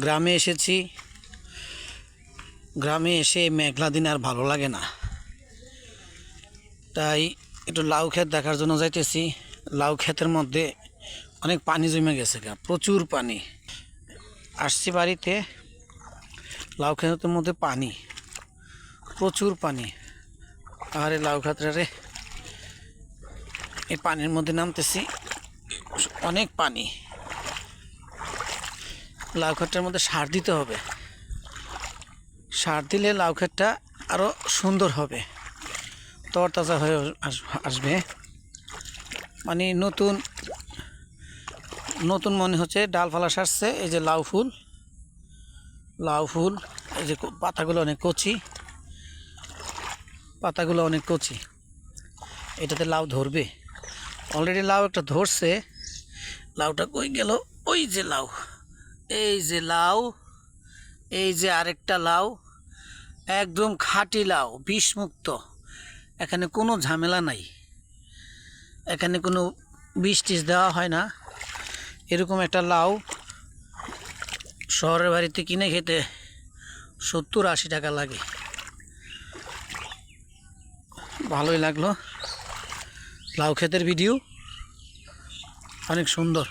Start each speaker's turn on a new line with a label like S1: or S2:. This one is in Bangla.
S1: গ্রামে এসেছি। গ্রামে এসে মেঘলা দিন আর ভালো লাগে না, তাই একটু লাউ ক্ষেত দেখার জন্য যাইতেছি। লাউ ক্ষেতের মধ্যে অনেক পানি জমে গেছে, প্রচুর পানি। আসছি বাড়িতে, লাউ ক্ষেতের মধ্যে পানি, প্রচুর পানি। আর এই লাউ ক্ষেতরে এই পানির মধ্যে নামতেছি, অনেক পানি। লাউ ক্ষেতটার মধ্যে সার দিতে হবে, সার দিলে লাউ ক্ষেতটা আরও সুন্দর হবে, তরতাজা হয়ে আসবে। মানে নতুন নতুন মনে হচ্ছে, ডালপালা সারছে। এই যে লাউ ফুল, লাউ ফুল, এই যে পাতাগুলো অনেক কচি, পাতাগুলো অনেক কচি। এটাতে লাউ ধরবে, অলরেডি লাউ একটা ধরছে। লাউটা কই গেল? ওই যে লাউ, এই যে লাউ, এই যে আরেকটা লাউ, একদম খাঁটি লাউ, বিষমুক্ত। এখানে কোনো ঝামেলা নাই, এখানে কোনো বিষ টিষ দেওয়া হয় না। এরকম একটা লাউ শহরের বাড়িতে কিনে খেতে 70-80 টাকা লাগে। ভালোই লাগলো লাউ ক্ষেতের ভিডিও, অনেক সুন্দর।